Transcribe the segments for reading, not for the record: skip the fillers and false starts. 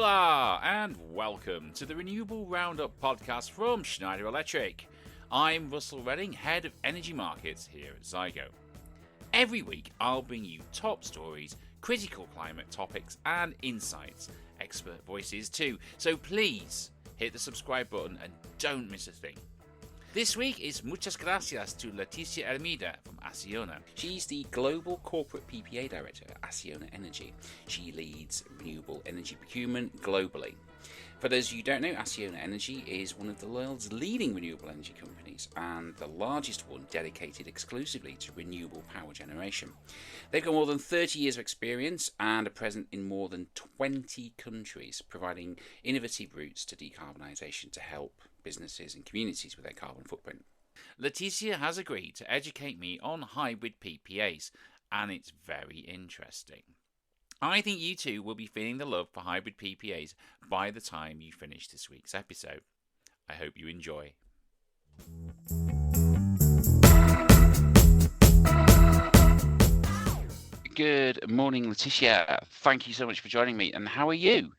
Hola and welcome to the Renewable Roundup podcast from Schneider Electric. I'm Russell Redding, Head of Energy Markets here at Zygo. Every week I'll bring you top stories, critical climate topics and insights, expert voices too, so please hit the subscribe button and don't miss a thing. This week is muchas gracias to Leticia Hermida from Acciona. She's the Global Corporate PPA Director at Acciona Energy. She leads renewable energy procurement globally. For those of you who don't know, Acciona Energy is one of the world's leading renewable energy companies and the largest one dedicated exclusively to renewable power generation. They've got more than 30 years of experience and are present in more than 20 countries, providing innovative routes to decarbonisation to help businesses and communities with their carbon footprint. Leticia has agreed to educate me on hybrid PPAs, and it's very interesting. I think you too will be feeling the love for hybrid PPAs by the time you finish this week's episode. I hope you enjoy. Good morning, Leticia. Thank you so much for joining me. And how are you?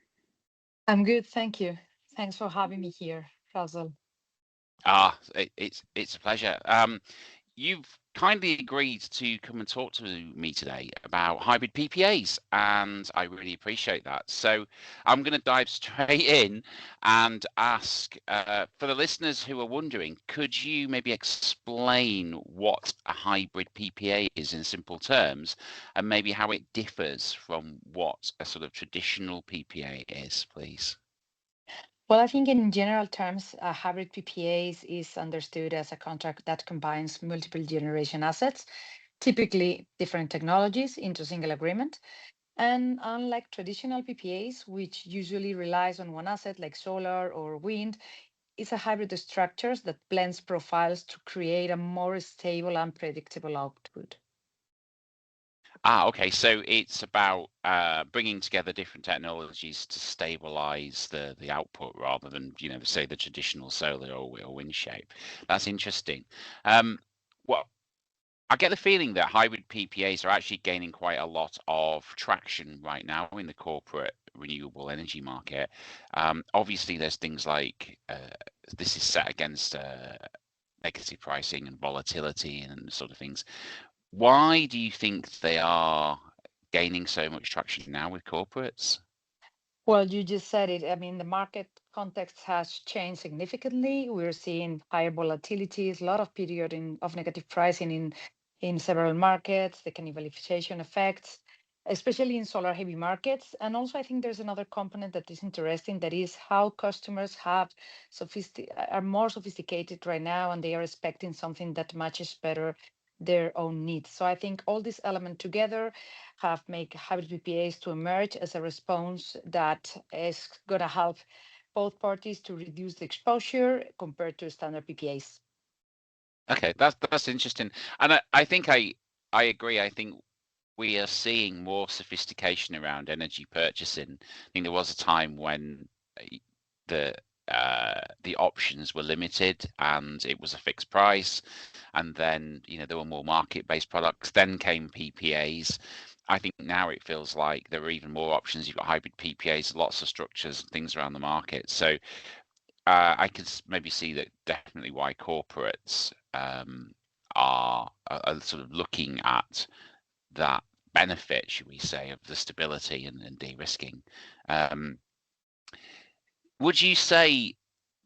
I'm good, thank you. Thanks for having me here, Russell. It's a pleasure. You've kindly agreed to come and talk to me today about hybrid PPAs, and I really appreciate that. So I'm going to dive straight in and ask, for the listeners who are wondering, could you maybe explain what a hybrid PPA is in simple terms, and maybe how it differs from what a sort of traditional PPA is, please? Well, I think in general terms, hybrid PPAs is understood as a contract that combines multiple generation assets, typically different technologies, into a single agreement. And unlike traditional PPAs, which usually relies on one asset like solar or wind, it's a hybrid structures that blends profiles to create a more stable and predictable output. Okay. So it's about bringing together different technologies to stabilize the output rather than, say the traditional solar or wind shape. That's interesting. Well, I get the feeling that hybrid PPAs are actually gaining quite a lot of traction right now in the corporate renewable energy market. Obviously, there's things like this is set against negative pricing and volatility and sort of things. Why do you think they are gaining so much traction now with corporates? Well, you just said it. I mean, the market context has changed significantly. We're seeing higher volatilities, a lot of of negative pricing in several markets, the cannibalization effects, especially in solar heavy markets. And also, I think there's another component that is interesting, that is how customers are more sophisticated right now, and they are expecting something that matches better their own needs. So I think all these elements together have made hybrid PPAs to emerge as a response that is going to help both parties to reduce the exposure compared to standard PPAs. Okay, that's interesting, and I think I agree. I think we are seeing more sophistication around energy purchasing. I think there was a time when the the options were limited and it was a fixed price, and then there were more market-based products. Then came PPAs. I think now it feels like there are even more options. You've got hybrid PPAs, lots of structures and things around the market. So I could maybe see that definitely why corporates are sort of looking at that benefit, should we say, of the stability and de-risking. Would you say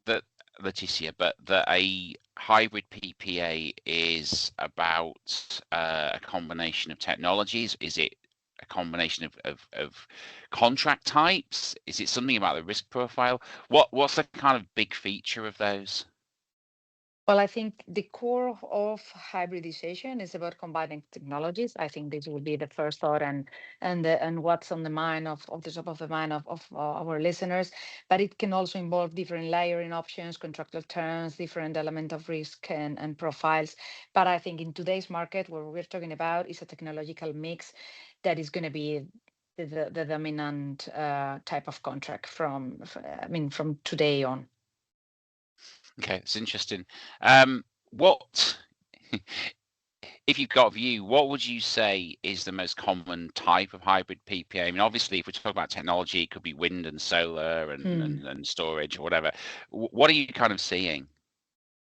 that, Leticia, but that a hybrid PPA is about a combination of technologies? Is it a combination of contract types? Is it something about the risk profile? What's the kind of big feature of those? Well, I think the core of hybridization is about combining technologies. I think this will be the first thought and what's on the mind of the top of the mind of our listeners. But it can also involve different layering options, contractual terms, different element of risk and profiles. But I think in today's market, what we're talking about is a technological mix that is going to be the dominant type of contract from today on. Okay, it's interesting. What if if you've got a view, what would you say is the most common type of hybrid PPA? I mean, obviously, if we talk about technology, it could be wind and solar and storage or whatever. What are you kind of seeing?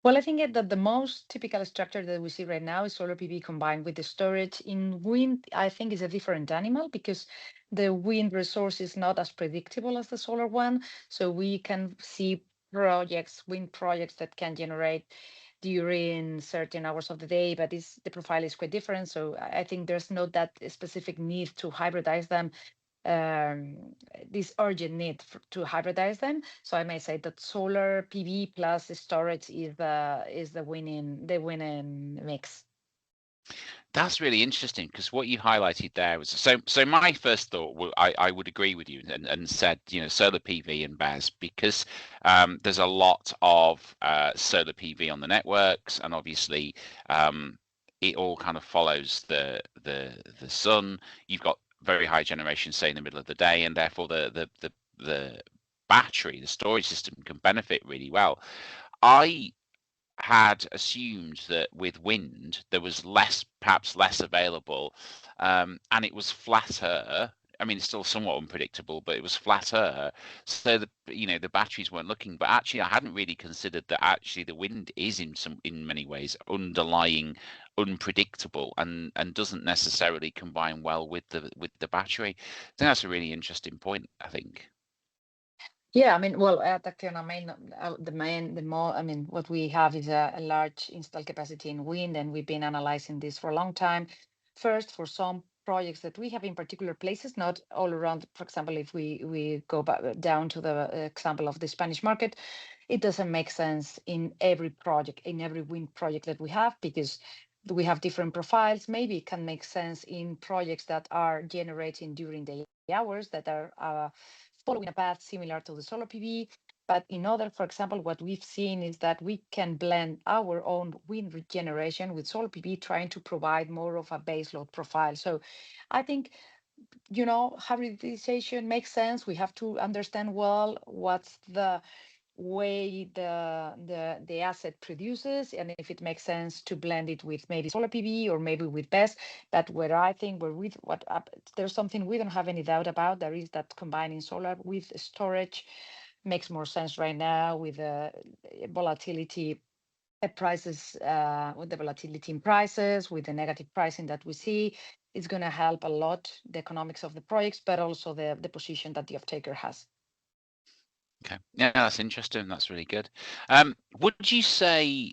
Well, I think that the most typical structure that we see right now is solar PV combined with the storage. In wind, I think is a different animal because the wind resource is not as predictable as the solar one. So we can see wind projects that can generate during certain hours of the day, but the profile is quite different. So I think there's not that specific need to hybridize them, this urgent need to hybridize them. So I may say that solar PV plus storage is the winning mix. That's really interesting because what you highlighted there was so my first thought, I would agree with you and said, solar PV and BESS because there's a lot of solar PV on the networks, and obviously it all kind of follows the sun. You've got very high generation, say in the middle of the day, and therefore the battery, the storage system can benefit really well. I had assumed that with wind there was perhaps less available, and it was flatter. I mean, it's still somewhat unpredictable, but it was flatter. So the batteries weren't looking. But actually, I hadn't really considered that actually the wind is in many ways underlying unpredictable and doesn't necessarily combine well with the battery. I think that's a really interesting point, I think. Yeah, I mean, well, at Acciona, I mean, what we have is a large installed capacity in wind, and we've been analyzing this for a long time. First, for some projects that we have in particular places, not all around. For example, if we go back down to the example of the Spanish market, it doesn't make sense in every project, in every wind project that we have, because we have different profiles. Maybe it can make sense in projects that are generating during the hours that are following a path similar to the solar PV. But in other, for example, what we've seen is that we can blend our own wind generation with solar PV, trying to provide more of a baseload profile. So I think, hybridization makes sense. We have to understand well what's the way the asset produces, and if it makes sense to blend it with maybe solar PV or maybe with BESS. But where I think there's something we don't have any doubt about, there is that combining solar with storage makes more sense right now with the volatility prices, with the volatility in prices, with the negative pricing that we see. It's going to help a lot the economics of the projects, but also the position that the off-taker has. Okay. Yeah, that's interesting. That's really good. Would you say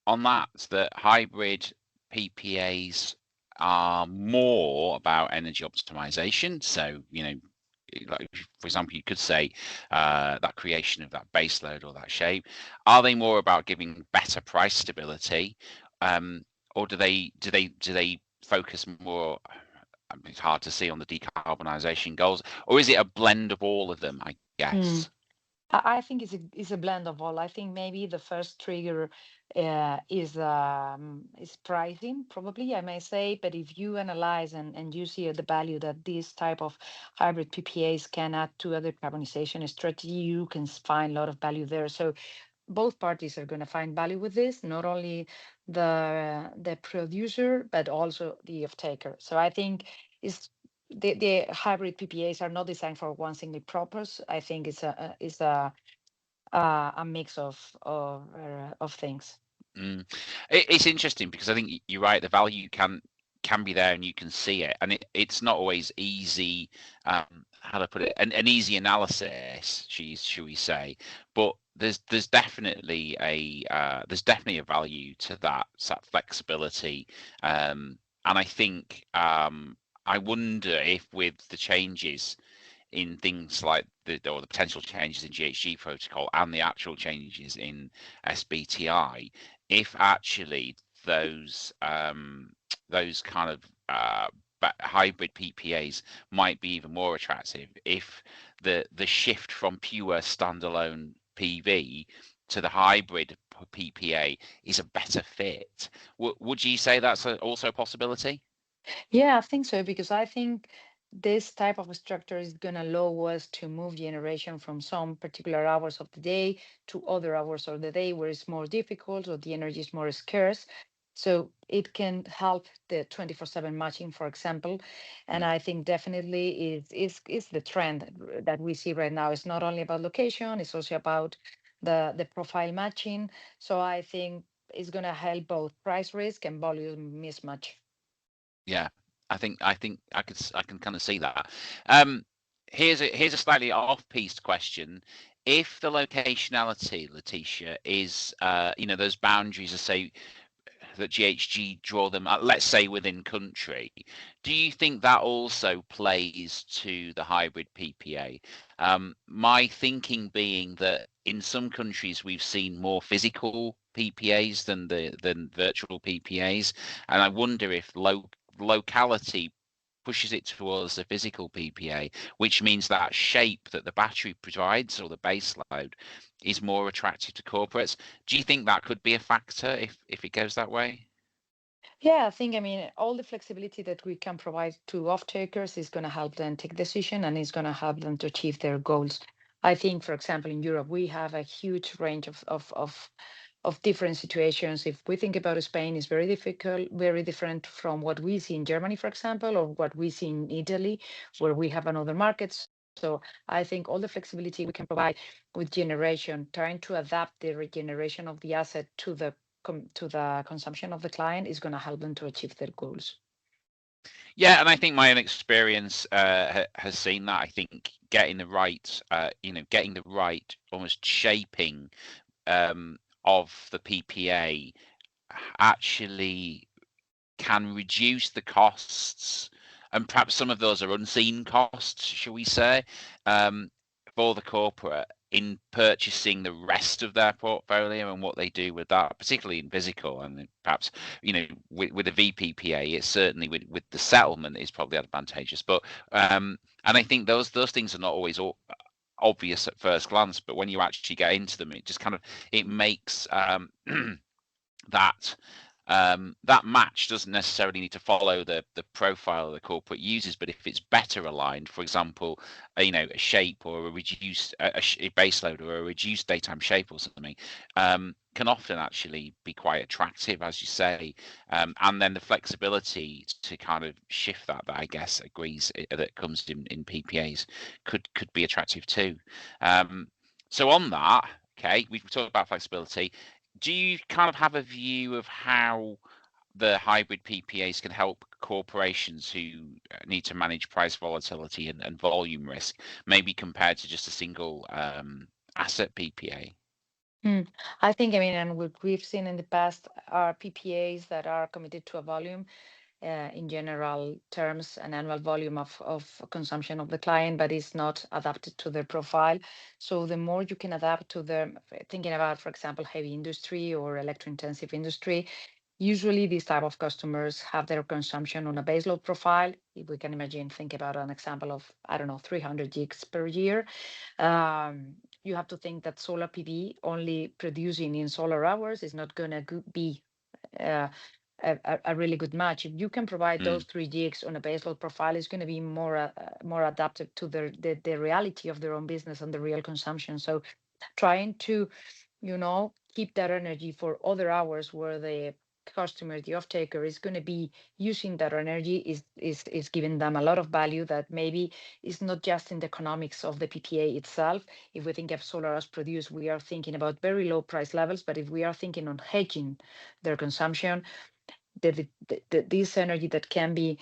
on that hybrid PPAs are more about energy optimization? So, like for example, you could say that creation of that base load or that shape. Are they more about giving better price stability, or do they focus more? I mean, it's hard to see on the decarbonization goals, or is it a blend of all of them? I guess. I think it's a blend of all. I think maybe the first trigger is pricing, probably, I may say. But if you analyze and you see the value that this type of hybrid PPAs can add to other decarbonization strategy, you can find a lot of value there. So both parties are going to find value with this, not only the producer but also the off-taker. So I think it's the hybrid PPAs are not designed for one single purpose. I think it's a mix of things. It's interesting because I think you're right. The value can be there and you can see it, and it's not always easy. How to put it? An easy analysis, should we say? But there's definitely a value to that flexibility, and I think I wonder if with the changes in things like the potential changes in GHG protocol and the actual changes in SBTI, if actually those kind of hybrid PPAs might be even more attractive if the shift from pure standalone PV to the hybrid PPA is a better fit. Would you say that's also a possibility? Yeah, I think so, because I think this type of structure is going to allow us to move generation from some particular hours of the day to other hours of the day where it's more difficult or the energy is more scarce. So it can help the 24/7 matching, for example. And I think definitely is the trend that we see right now. It's not only about location, it's also about the profile matching. So I think it's going to help both price risk and volume mismatch. Yeah, I think I can kind of see that. Here's a slightly off-piste question. If the locationality, Leticia, is those boundaries are say that GHG draw them, let's say within country, do you think that also plays to the hybrid PPA? My thinking being that in some countries we've seen more physical PPAs than virtual PPAs, and I wonder if locality pushes it towards the physical PPA, which means that shape that the battery provides or the base load is more attractive to corporates. Do you think that could be a factor if it goes that way? Yeah, I mean, all the flexibility that we can provide to off-takers is going to help them take decision and is going to help them to achieve their goals. I think, for example, in Europe, we have a huge range of different situations. If we think about Spain, it's very difficult, very different from what we see in Germany, for example, or what we see in Italy, where we have another markets. So I think all the flexibility we can provide with generation, trying to adapt the regeneration of the asset to the consumption of the client is going to help them to achieve their goals. Yeah, and I think my own experience has seen that. I think getting the right, getting the right almost shaping of the PPA actually can reduce the costs, and perhaps some of those are unseen costs, shall we say, um, for the corporate in purchasing the rest of their portfolio and what they do with that, particularly in physical. And perhaps, with a VPPA, it's certainly with the settlement is probably advantageous. But and I think those things are not always obvious at first glance, but when you actually get into them, it just kind of it makes that that match doesn't necessarily need to follow the profile the corporate uses, but if it's better aligned, for example, a shape or a reduced a base load or a reduced daytime shape or something, can often actually be quite attractive, as you say, and then the flexibility to kind of shift that I guess agrees that comes in PPAs could be attractive too. So on that, okay, we've talked about flexibility. Do you kind of have a view of how the hybrid PPAs can help corporations who need to manage price volatility and volume risk, maybe compared to just a single asset PPA? Mm. I mean, and what we've seen in the past are PPAs that are committed to a volume, in general terms, an annual volume of consumption of the client, but it's not adapted to their profile. So the more you can adapt to them, thinking about, for example, heavy industry or electro-intensive industry, usually these type of customers have their consumption on a baseload profile. If we can imagine, think about an example of, I don't know, 300 gigs per year. You have to think that solar PV only producing in solar hours is not going to be uh, a really good match. If you can provide those 3 gigs on a baseload profile, it's going to be more adapted to the reality of their own business and the real consumption. So trying to, keep that energy for other hours where the customer, the off-taker, is going to be using that energy is giving them a lot of value that maybe is not just in the economics of the PPA itself. If we think of solar as produced, we are thinking about very low price levels, but if we are thinking on hedging their consumption, this energy that can be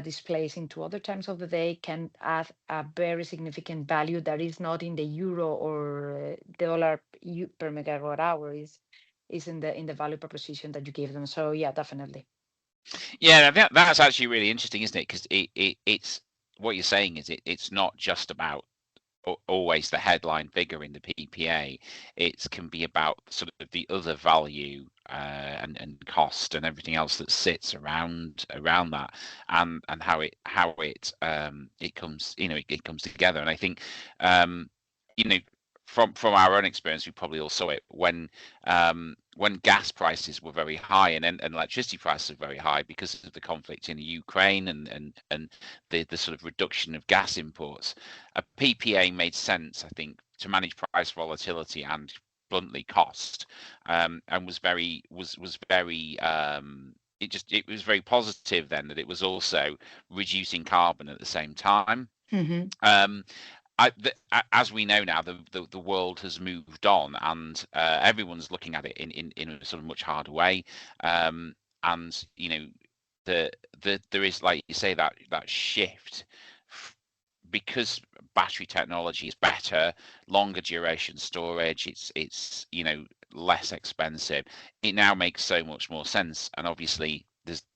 displaced into other times of the day can add a very significant value that is not in the euro or dollar per megawatt hour, is in the value proposition that you give them. So yeah, definitely. Yeah, that's actually really interesting, isn't it? Because it's what you're saying is it's not just about always the headline figure in the PPA. It can be about sort of the other value and cost and everything else that sits around that, and how it comes it comes together. And I think you know from our own experience, we probably all saw it when gas prices were very high and electricity prices were very high because of the conflict in Ukraine and the sort of reduction of gas imports. A PPA made sense, I think, to manage price volatility and bluntly cost, and was very it was very positive then that it was also reducing carbon at the same time. Mm-hmm. Um, as we know now, the world has moved on, and everyone's looking at it in a sort of much harder way. And there is, like you say, that shift because battery technology is better, longer duration storage. It's less expensive. It now makes so much more sense, and obviously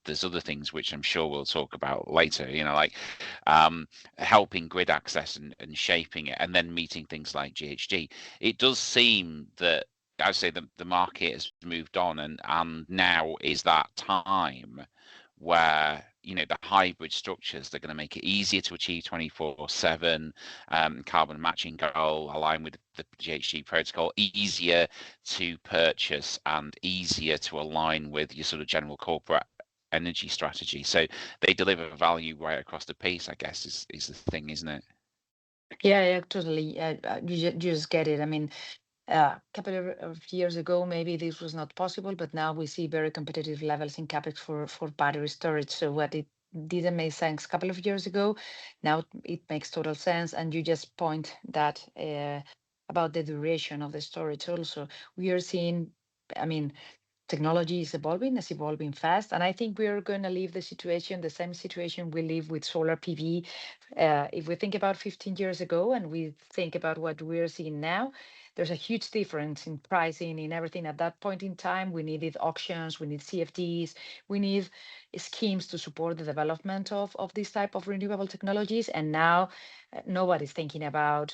there's other things which I'm sure we'll talk about later, like helping grid access and shaping it, and then meeting things like GHG. It does seem that, I say, the market has moved on, and now is that time where the hybrid structures, they're going to make it easier to achieve 24/7 carbon matching goal, align with the GHG protocol, easier to purchase and easier to align with your sort of general corporate energy strategy. So they deliver value right across the piece, I guess, is the thing, isn't it? Yeah, totally. You just get it. I mean, a couple of years ago, maybe this was not possible, but now we see very competitive levels in capex for battery storage. So what it didn't make sense a couple of years ago, now it makes total sense. And you just point that about the duration of the storage also. We are seeing, I mean, technology is evolving, it's evolving fast. And I think we are going to leave the same situation we live with solar PV. If we think about 15 years ago and we think about what we're seeing now, there's a huge difference in pricing, in everything. At that point in time, we needed auctions, we need CFDs, we need schemes to support the development of this type of renewable technologies. And now nobody's thinking about,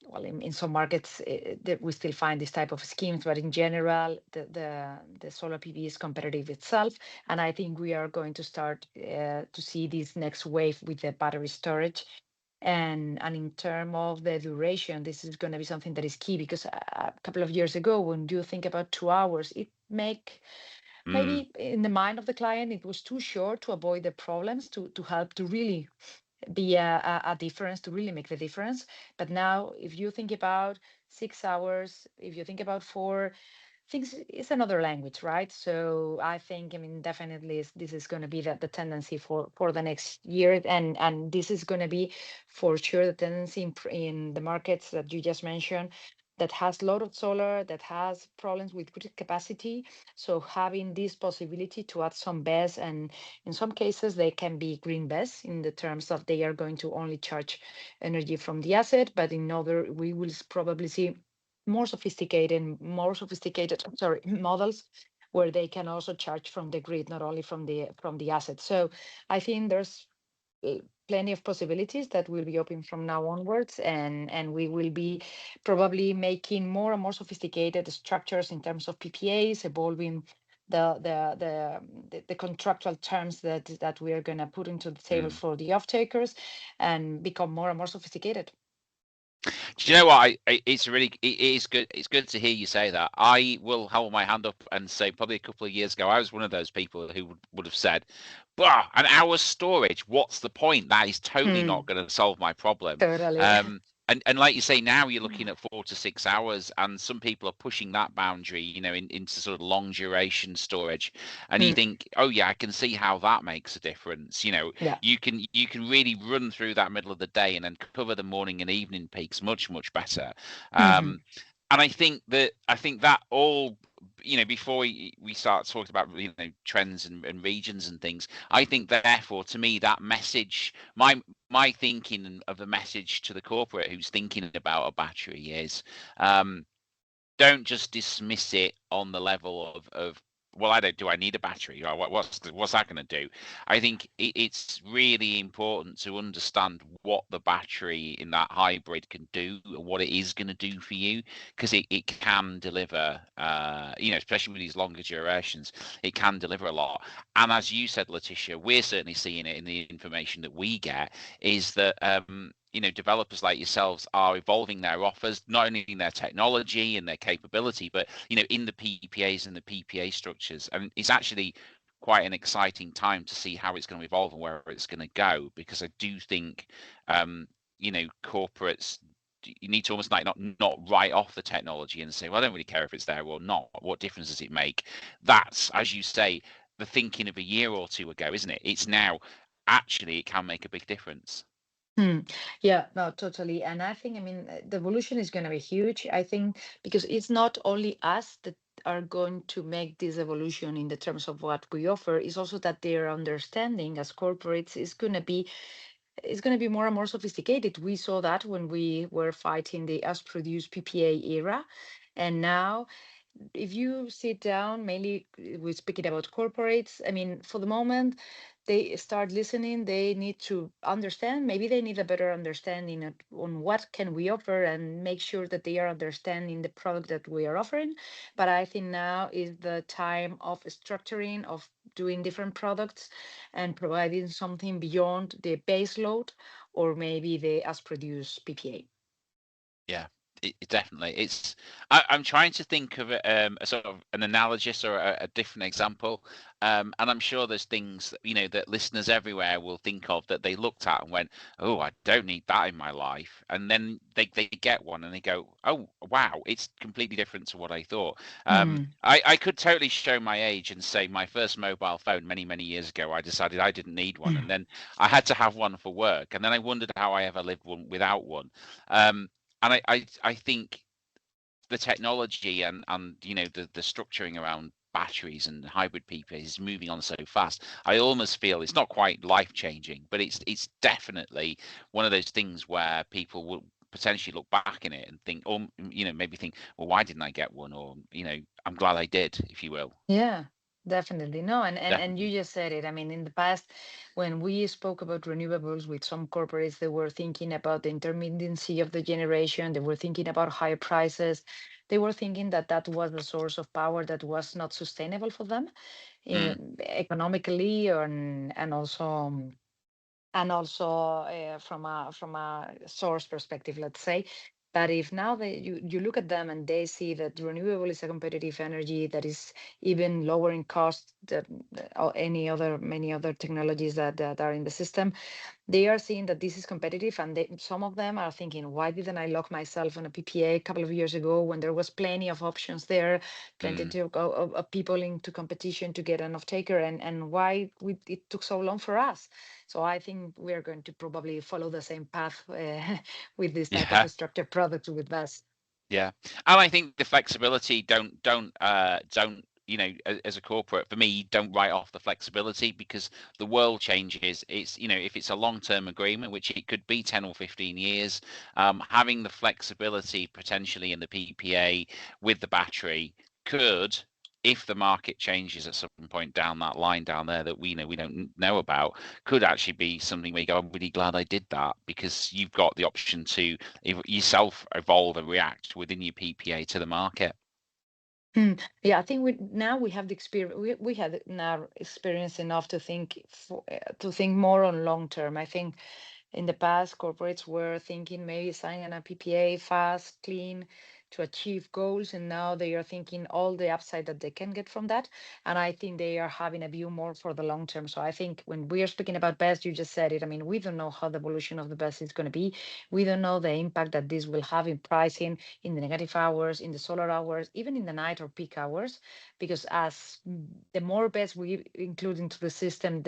well, in some markets that we still find this type of schemes, but in general, the solar PV is competitive itself, and I think we are going to start to see this next wave with the battery storage. And in terms of the duration, this is going to be something that is key, because a couple of years ago, when you think about 2 hours, it maybe in the mind of the client it was too short to avoid the problems, to help to really be a difference, to really make the difference. But now, if you think about 6 hours, if you think about 4, things it's another language, right? So I think, I mean, definitely this is going to be the tendency for the next year, and this is going to be for sure the tendency in the markets that you just mentioned, that has a lot of solar, that has problems with grid capacity. So having this possibility to add some BESS, and in some cases they can be green BESS in the terms of they are going to only charge energy from the asset, but in other we will probably see more sophisticated sorry models where they can also charge from the grid, not only from the asset. So I think there's plenty of possibilities that will be open from now onwards, and we will be probably making more and more sophisticated structures in terms of PPAs, evolving the contractual terms that we are going to put into the table for the off-takers, and become more and more sophisticated. Do you know what? It is good. It's good to hear you say that. I will hold my hand up and say, probably a couple of years ago, I was one of those people who would have said, "Bah, an hour's storage. What's the point? That is totally not going to solve my problem." Totally. And like you say, now you're looking at 4 to 6 hours, and some people are pushing that boundary, into sort of long duration storage. And you think, oh yeah, I can see how that makes a difference. Yeah. You can really run through that middle of the day and then cover the morning and evening peaks much better. And I think that all, before we start talking about trends and regions and things, I think therefore, to me, that message, my thinking of the message to the corporate who's thinking about a battery is, don't just dismiss it on the level of well, do I need a battery? Or what's that going to do? I think it's really important to understand what the battery in that hybrid can do, and what it is going to do for you, because it can deliver, especially with these longer durations, it can deliver a lot. And as you said, Leticia, we're certainly seeing it in the information that we get, is that developers like yourselves are evolving their offers, not only in their technology and their capability, but in the PPAs and the PPA structures. And it's actually quite an exciting time to see how it's going to evolve and where it's going to go, because I do think corporates you need to almost like not write off the technology and say, well, I don't really care if it's there or not. What difference does it make? That's, as you say, the thinking of a year or two ago, isn't it? It's now actually it can make a big difference. Hmm. Yeah, no, totally. And I think, I mean, the evolution is going to be huge. I think because it's not only us that are going to make this evolution in the terms of what we offer, it's also that their understanding as corporates is going to be more and more sophisticated. We saw that when we were fighting the us produced PPA era. And now if you sit down, mainly we're speaking about corporates. I mean, for the moment, they start listening. They need to understand. Maybe they need a better understanding on what can we offer and make sure that they are understanding the product that we are offering. But I think now is the time of structuring, of doing different products and providing something beyond the base load or maybe the as produced PPA. Yeah, definitely. I'm trying to think of a sort of an analogous or a different example, and I'm sure there's things that listeners everywhere will think of that they looked at and went, "Oh, I don't need that in my life," and then they get one and they go, "Oh, wow, it's completely different to what I thought." Hmm. I could totally show my age and say my first mobile phone many years ago, I decided I didn't need one, and then I had to have one for work, and then I wondered how I ever lived one without one. Um, and I think the technology and the structuring around batteries and hybrid PPAs is moving on so fast. I almost feel it's not quite life changing, but it's definitely one of those things where people will potentially look back in it and think, or maybe think, well, why didn't I get one? Or I'm glad I did, if you will. Yeah, definitely. No, and you Definitely. just said it. I mean, in the past, when we spoke about renewables with some corporates, they were thinking about the intermittency of the generation. They were thinking about higher prices. They were thinking that that was a source of power that was not sustainable for them, Mm, economically and also from a source perspective, let's say. But if now you look at them and they see that renewable is a competitive energy that is even lower in cost than any other many other technologies that are in the system, they are seeing that this is competitive and some of them are thinking, why didn't I lock myself on a PPA a couple of years ago when there was plenty of options there, plenty mm. of people into competition to get an off taker, and why it took so long for us. So I think we are going to probably follow the same path with this type of Yeah. structured product with us. Yeah, and I think the flexibility don't as a corporate for me don't write off the flexibility because the world changes. It's if it's a long-term agreement, which it could be 10 or 15 years, having the flexibility potentially in the PPA with the battery could, if the market changes at some point down that line down there that we don't know about, could actually be something where you go, I'm really glad I did that because you've got the option to yourself evolve and react within your PPA to the market. Hmm. Yeah, I think we have the experience. We had now experience enough to think more on long term. I think in the past, corporates were thinking maybe signing a PPA fast, clean to achieve goals, and now they are thinking all the upside that they can get from that. And I think they are having a view more for the long term. So I think when we are speaking about BESS, you just said it. I mean, we don't know how the evolution of the BESS is going to be. We don't know the impact that this will have in pricing in the negative hours, in the solar hours, even in the night or peak hours, because the more BESS we include into the system,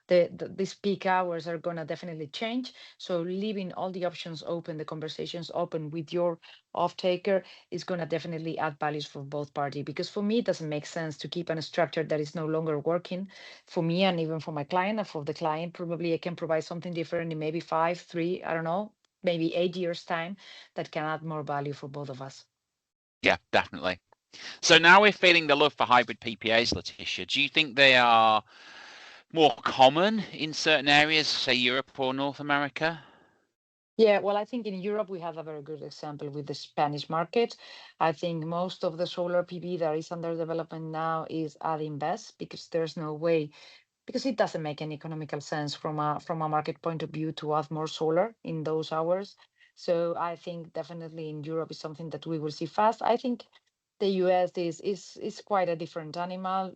these peak hours are going to definitely change. So leaving all the options open, the conversations open with your off taker is going to definitely add values for both parties. Because for me, it doesn't make sense to keep a structure that is no longer working for me and even for my client and for the client. Probably I can provide something different in maybe 5, 3, I don't know, maybe 8 years time that can add more value for both of us. Yeah, definitely. So now we're feeling the love for hybrid PPAs, Leticia. Do you think they are more common in certain areas, say Europe or North America? Yeah, well, I think in Europe we have a very good example with the Spanish market. I think most of the solar PV that is under development now is adding BESS because there's no way, because it doesn't make any economical sense from a market point of view to add more solar in those hours. So I think definitely in Europe is something that we will see fast. I think the US is quite a different animal.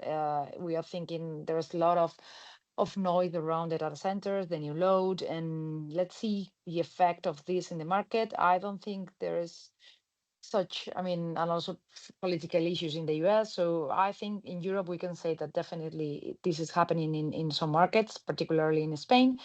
We are thinking there's a lot of of noise around the data centers, the new load, and let's see the effect of this in the market. I don't think there is such, I mean, and also political issues in the US. So I think in Europe, we can say that definitely this is happening in some markets, particularly in Spain.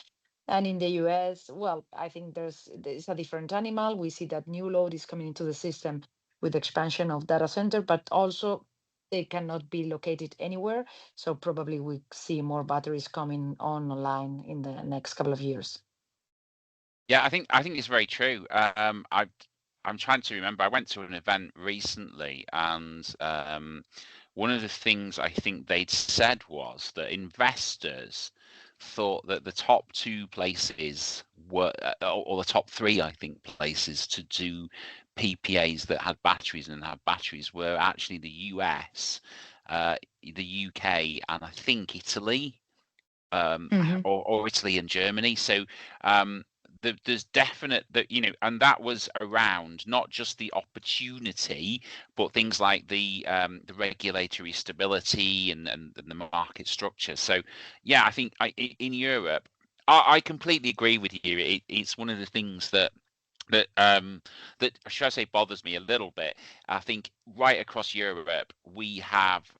And in the US, well, I think there's a different animal. We see that new load is coming into the system with expansion of data center, but also they cannot be located anywhere. So probably we see more batteries coming online in the next couple of years. Yeah, I think it's very true. I'm trying to remember. I went to an event recently, and one of the things I think they'd said was that investors thought that the top two places were, or the top three, I think, places to do PPAs that had batteries and had batteries were actually the US, the UK, and I think Italy, Hmm. or Italy and Germany. So there's definite that, and that was around not just the opportunity, but things like the regulatory stability and the market structure. So yeah, I think in Europe, I completely agree with you. It's one of the things that should I say bothers me a little bit. I think right across Europe we have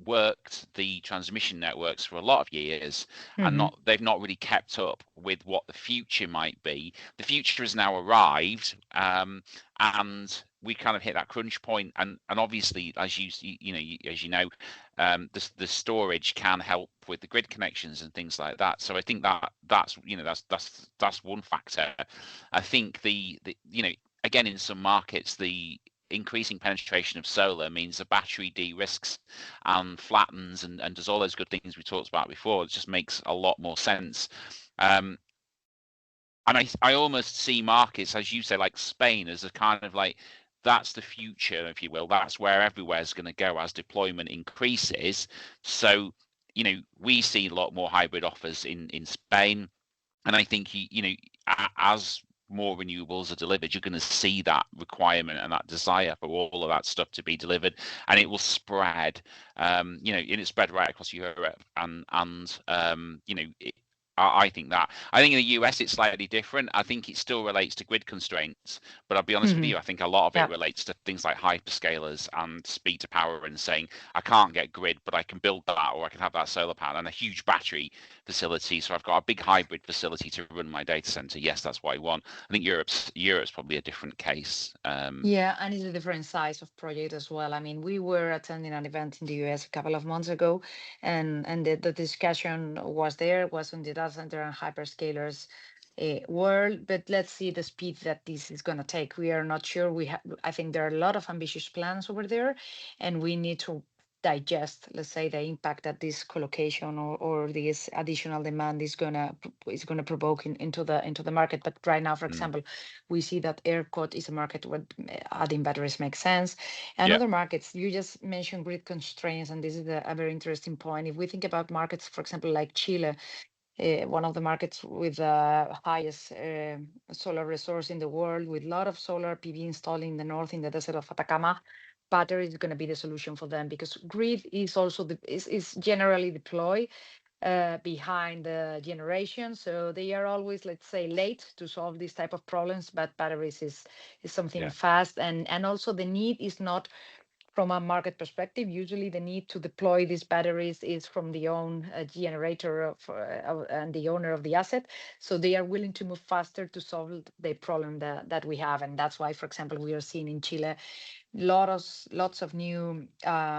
worked the transmission networks for a lot of years, and Hmm. they've not really kept up with what the future might be. The future has now arrived, and we kind of hit that crunch point, and obviously, as you know, the storage can help with the grid connections and things like that. So I think that's one factor. I think the again, in some markets, the increasing penetration of solar means the battery de-risks and flattens and does all those good things we talked about before. It just makes a lot more sense. And I almost see markets, as you say, like Spain, as a kind of like, that's the future, if you will. That's where everywhere's going to go as deployment increases. So, we see a lot more hybrid offers in Spain. And I think as more renewables are delivered, you're going to see that requirement and that desire for all of that stuff to be delivered, and it will spread. It spread right across Europe, and I think that. I think in the US it's slightly different. I think it still relates to grid constraints, but I'll be honest with Hmm. you, I think a lot of it Yeah. relates to things like hyperscalers and speed to power, and saying I can't get grid, but I can build that, or I can have that solar panel and a huge battery facility. So I've got a big hybrid facility to run my data center. Yes, that's what I want. I think Europe's probably a different case. Yeah, and it's a different size of project as well. I mean, we were attending an event in the US a couple of months ago, and the discussion was on the data center and hyperscalers world. But let's see the speed that this is going to take. We are not sure. I think there are a lot of ambitious plans over there, and we need to digest, let's say, the impact that this collocation or this additional demand is gonna provoke into the market. But right now, for mm, example, we see that ERCOT is a market where adding batteries makes sense. And yeah, other markets, you just mentioned grid constraints, and this is a very interesting point. If we think about markets, for example, like Chile, one of the markets with the highest solar resource in the world, with a lot of solar PV installed in the north, in the desert of Atacama, battery is going to be the solution for them, because grid is also is generally deployed behind the generation. So they are always, let's say, late to solve these type of problems, but batteries is something yeah, fast. And also the need is not from a market perspective. Usually the need to deploy these batteries is from the own generator and the owner of the asset. So they are willing to move faster to solve the problem that we have. And that's why, for example, we are seeing in Chile lots of new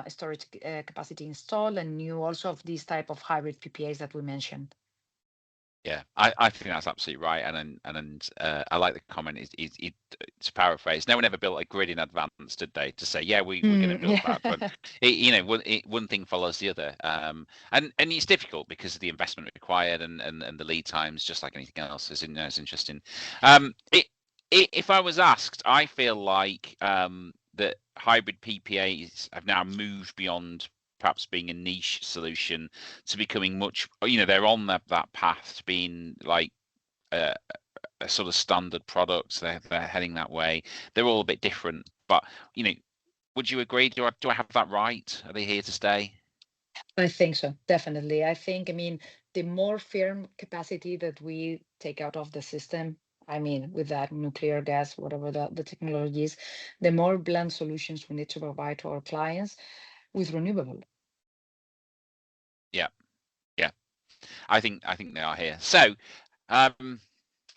storage capacity installed, and new also of these type of hybrid PPAs that we mentioned. yeah. I think that's absolutely right. And I like the comment. To paraphrase, no one ever built a grid in advance, did they? To say, yeah, we're going to Mm, build that, but yeah. one thing follows the other. And it's difficult because of the investment required and the lead times, just like anything else. It's interesting. If I was asked, I feel like that hybrid PPAs have now moved beyond perhaps being a niche solution to becoming much, they're on that path to being like a, a sort of standard product. They're heading that way. They're all a bit different, but would you agree? Do I have that right? Are they here to stay? I think so, definitely. I think, I mean, the more firm capacity that we take out of the system, I mean, with that nuclear gas, whatever the technology is, the more blend solutions we need to provide to our clients with renewable. Yeah, yeah. I think they are here. So,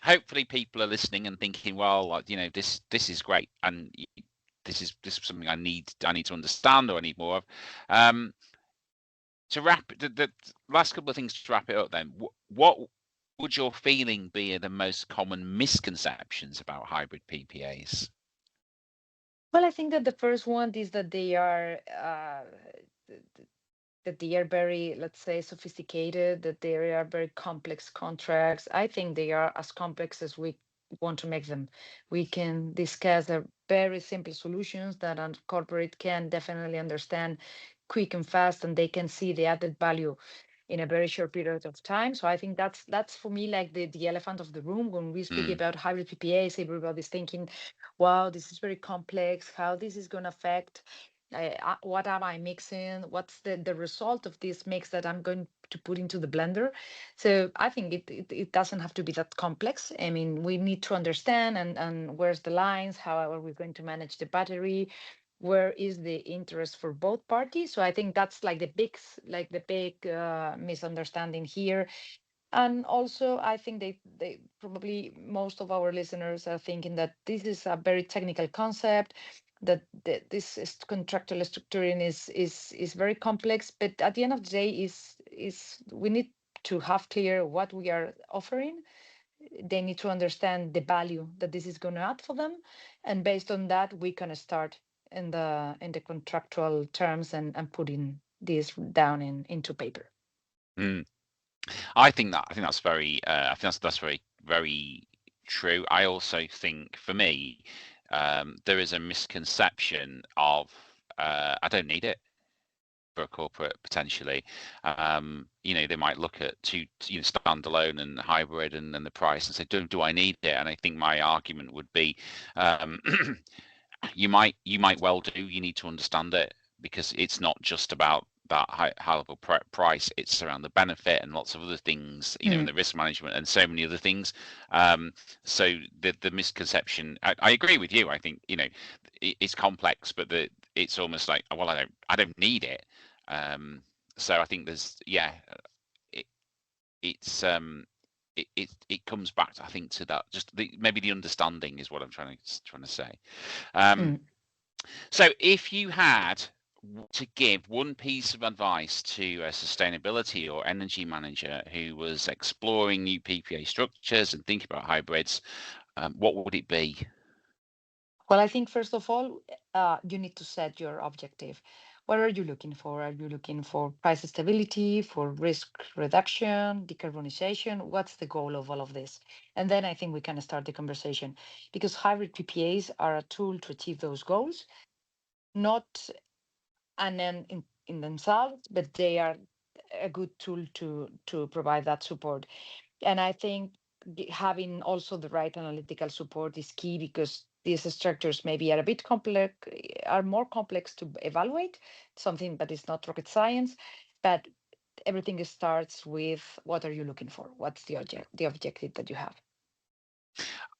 hopefully, people are listening and thinking, well, like, this is great, and this is something I need to understand, or I need more of. To wrap the last couple of things to wrap it up, then, what would your feeling be are the most common misconceptions about hybrid PPAs? Well, I think that the first one is that th- th- they are very, let's say, sophisticated, that they are very complex contracts. I think they are as complex as we want to make them. We can discuss the very simple solutions that a corporate can definitely understand quick and fast, and they can see the added value in a very short period of time. So I think that's for me like the elephant of the room when we speak Mm, about hybrid PPAs. Everybody's thinking, wow, this is very complex, how this is going to affect what am I mixing? What's the result of this mix that I'm going to put into the blender? So I think it doesn't have to be that complex. I mean, we need to understand and where's the lines, how are we going to manage the battery, where is the interest for both parties. So I think that's like the big misunderstanding here. And also, I think they probably most of our listeners are thinking that this is a very technical concept, that this is contractual structuring is very complex. But at the end of the day, is we need to have clear what we are offering. They need to understand the value that this is going to add for them, and based on that, we can start in the contractual terms and putting this down into paper. mm. I think that's very. I think that's very true. I also think, for me, there is a misconception of I don't need it for a corporate, potentially. They might look at standalone and hybrid, and then the price, and say, do I need it? And I think my argument would be, um, you might well do. You need to understand it, because it's not just about that high level price. It's around the benefit and lots of other things, and Mm, the risk management and so many other things. So the misconception, I agree with you. I think it's complex, but it's almost like, well, I don't need it. So I think there's it, it's it comes back, I think, to that, just maybe the understanding is what I'm trying to say. Um, mm. so if you had to give one piece of advice to a sustainability or energy manager who was exploring new PPA structures and thinking about hybrids, what would it be? Well, I think first of all, you need to set your objective. What are you looking for? Are you looking for price stability, for risk reduction, decarbonization? What's the goal of all of this? And then I think we can start the conversation, because hybrid PPAs are a tool to achieve those goals, not an end in themselves, but they are a good tool to provide that support. And I think having also the right analytical support is key, because these structures maybe are a bit complex, are more complex to evaluate, something that is not rocket science, but everything starts with what are you looking for? What's the objective that you have?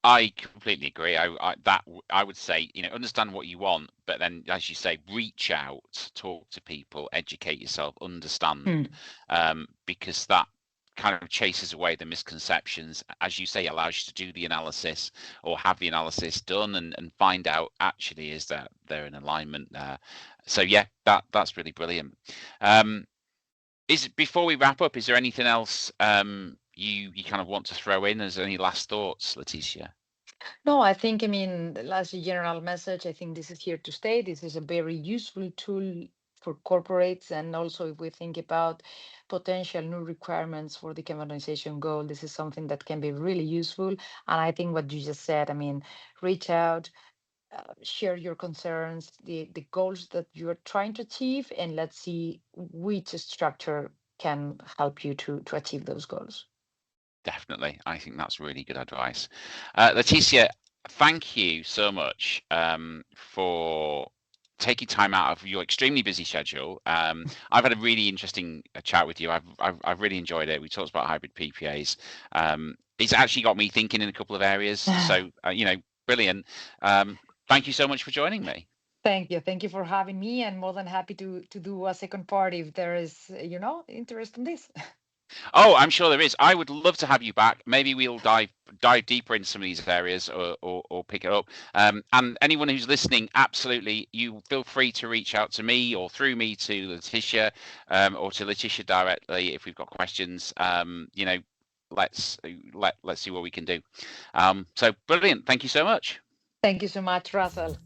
I completely agree. I would say, understand what you want, but then, as you say, reach out, talk to people, educate yourself, understand, Hmm. because that kind of chases away the misconceptions. As you say, allows you to do the analysis, or have the analysis done, and find out, actually, is that they're in alignment there. So yeah, that's really brilliant. Um, Before we wrap up, is there anything else you kind of want to throw in? Is there any last thoughts, Leticia? No, I think, I mean, as a general message, I think this is here to stay. This is a very useful tool for corporates. And also, if we think about potential new requirements for the decarbonization goal, this is something that can be really useful. And I think what you just said, I mean, reach out, share your concerns, the goals that you're trying to achieve, and let's see which structure can help you to achieve those goals. Definitely. I think that's really good advice. Leticia, thank you so much for taking time out of your extremely busy schedule. I've had a really interesting chat with you. I've really enjoyed it. We talked about hybrid PPAs. It's actually got me thinking in a couple of areas. So brilliant. Thank you so much for joining me. Thank you for having me, and more than happy to do a second part if there is interest in this. Oh, I'm sure there is. I would love to have you back. Maybe we'll dive deeper into some of these areas, or pick it up. And anyone who's listening, absolutely, you feel free to reach out to me or through me to Leticia, or to Leticia directly if we've got questions. Let's see what we can do. So brilliant. Thank you so much. Thank you so much, Russell.